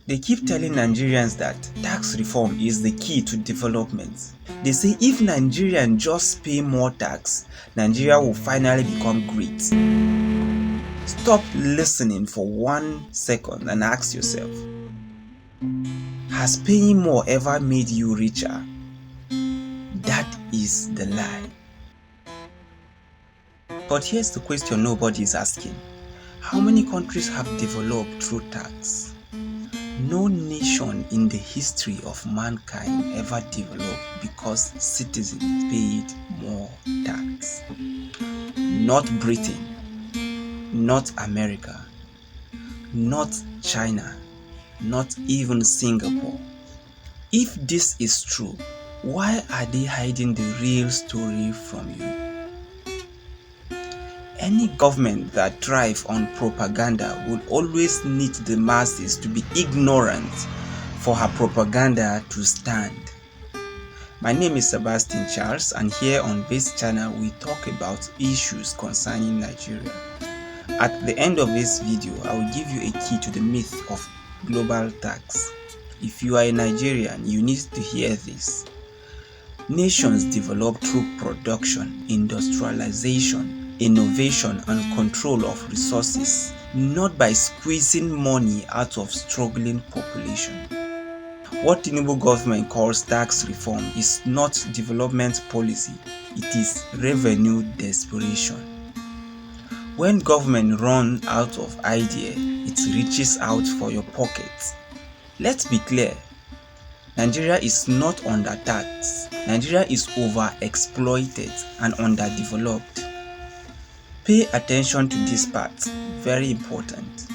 They keep telling Nigerians that tax reform is the key to development. They say if Nigerians just pay more tax, Nigeria will finally become great. Stop listening for 1 second and ask yourself, has paying more ever made you richer? That is the lie. But here's the question nobody is asking. How many countries have developed through tax? No nation in the history of mankind ever developed because citizens paid more tax. Not Britain, not America, not China, not even Singapore. If this is true, why are they hiding the real story from you? Any government that thrives on propaganda will always need the masses to be ignorant for her propaganda to stand. My name is Sebastian Charles, and here on this channel we talk about issues concerning Nigeria. At the end of this video, I will give you a key to the myth of global tax. If you are a Nigerian, you need to hear this. Nations develop through production, industrialization, innovation, and control of resources, not by squeezing money out of struggling population. What Tinubu government calls tax reform is not development policy, it is revenue desperation. When government runs out of idea, it reaches out for your pocket. Let's be clear, Nigeria is not under tax. Nigeria is overexploited and underdeveloped. Pay attention to this part, very important.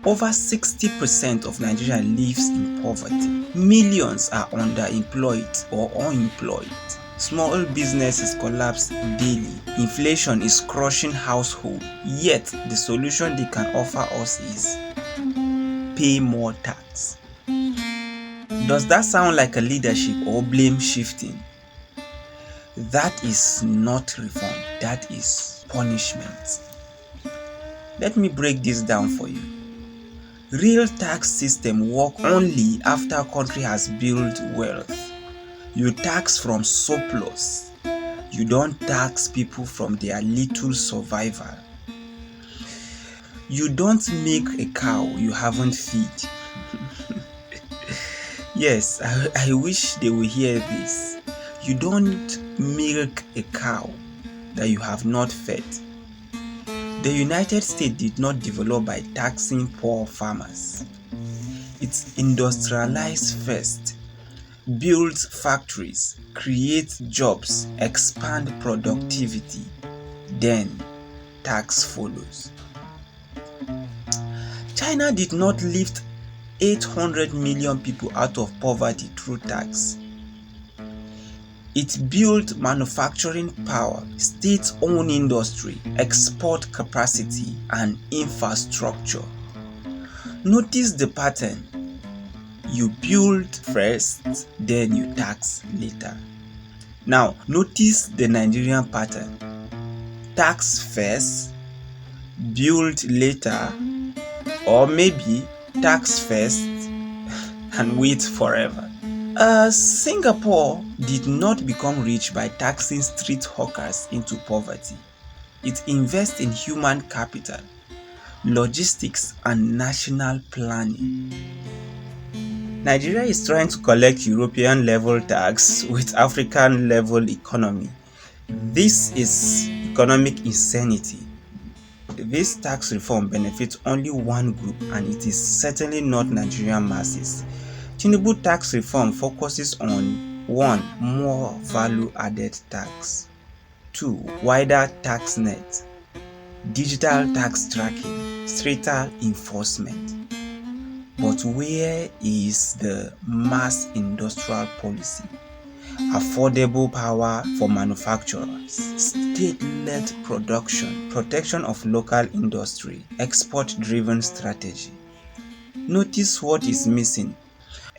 Over 60% of Nigeria lives in poverty. Millions are underemployed or unemployed. Small businesses collapse daily. Inflation is crushing households. Yet, the solution they can offer us is pay more tax. Does that sound like a leadership or blame shifting? That is not reform, that is punishment. Let me break this down for you. Real tax system work only after country has built wealth. You tax from surplus. You don't tax people from their little survival. You don't make a cow you haven't fed. Yes, I wish they will hear this. You don't milk a cow that you have not fed. The United States did not develop by taxing poor farmers. It industrialized first, built factories, create jobs, expand productivity, then tax follows. China did not lift 800 million people out of poverty through tax. It built manufacturing power, state-owned industry, export capacity, and infrastructure. Notice the pattern. You build first, then you tax later. Now, notice the Nigerian pattern. Tax first, build later, or maybe tax first and wait forever. Singapore did not become rich by taxing street hawkers into poverty. It invests in human capital, logistics, and national planning. Nigeria is trying to collect European level tax with African level economy. This is economic insanity. This tax reform benefits only one group, and it is certainly not Nigerian masses. Tinubu tax reform focuses on 1. More value-added tax, 2. Wider tax net, digital tax tracking, stricter enforcement. But where is the mass industrial policy? Affordable power for manufacturers, state-led production, protection of local industry, export-driven strategy. Notice what is missing.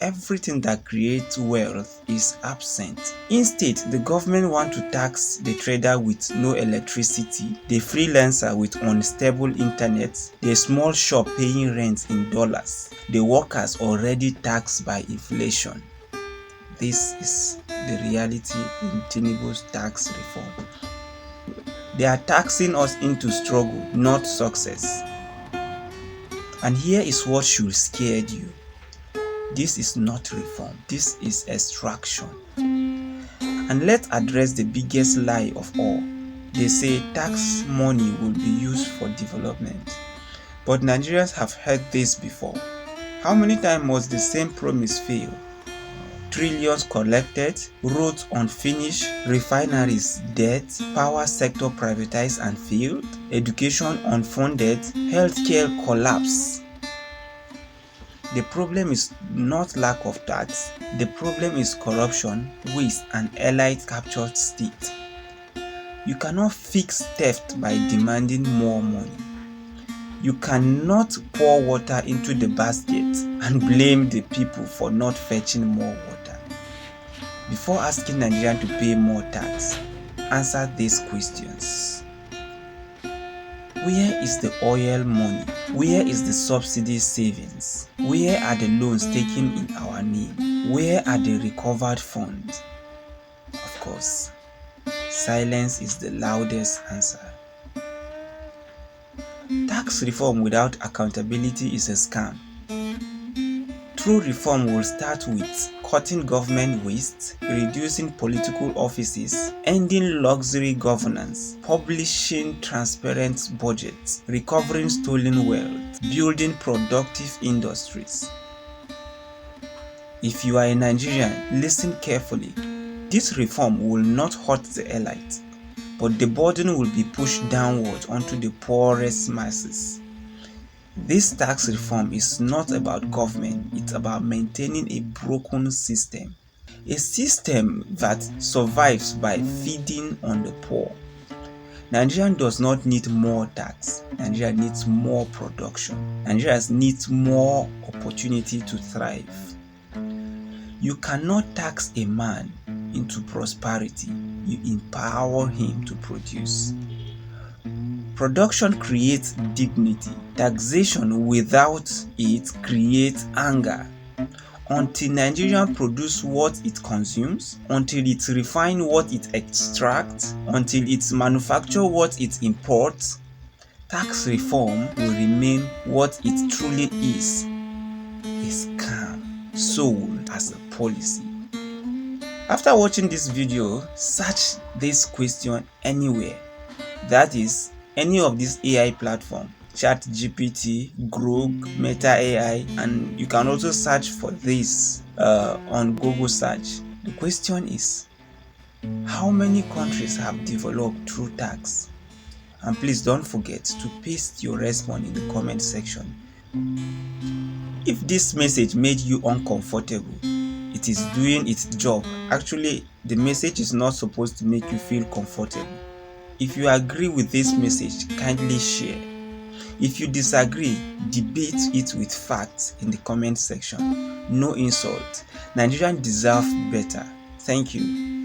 everything that creates wealth is absent. Instead, the government wants to tax the trader with no electricity, the freelancer with unstable internet, the small shop paying rent in dollars, the workers already taxed by inflation. This is the reality in Tinubu's tax reform. They are taxing us into struggle, not success. And here is what should scare you. This is not reform, this is extraction. And let's address the biggest lie of all. They say tax money will be used for development. But Nigerians have heard this before. How many times must the same promise fail? Trillions collected, roads unfinished, refineries dead, power sector privatized and failed, education unfunded, healthcare collapse. The problem is not lack of tax, the problem is corruption, waste and elite captured state. You cannot fix theft by demanding more money. You cannot pour water into the basket and blame the people for not fetching more water. Before asking Nigerians to pay more tax, answer these questions. Where is the oil money? Where is the subsidy savings? Where are the loans taken in our name? Where are the recovered funds? Of course, silence is the loudest answer. Tax reform without accountability is a scam. True reform will start with cutting government waste, reducing political offices, ending luxury governance, publishing transparent budgets, recovering stolen wealth, building productive industries. If you are a Nigerian, listen carefully. This reform will not hurt the elite, but the burden will be pushed downward onto the poorest masses. This tax reform is not about government, it's about maintaining a broken system. A system that survives by feeding on the poor. Nigeria does not need more tax. Nigeria needs more production. Nigeria needs more opportunity to thrive. You cannot tax a man into prosperity. You empower him to produce. Production creates dignity. Taxation without it creates anger. Until Nigerians produce what it consumes, until it refines what it extracts, until it manufactures what it imports, tax reform will remain what it truly is, a scam sold as a policy. After watching this video, search this question anywhere. That is, any of these AI platforms, ChatGPT, Grok, Meta AI, and you can also search for this on Google search. The question is, how many countries have developed through tax? And please don't forget to paste your response in the comment section. If this message made you uncomfortable, it is doing its job. Actually, the message is not supposed to make you feel comfortable. If you agree with this message, kindly share. If you disagree, debate it with facts in the comment section. No insult. Nigerians deserve better. Thank you.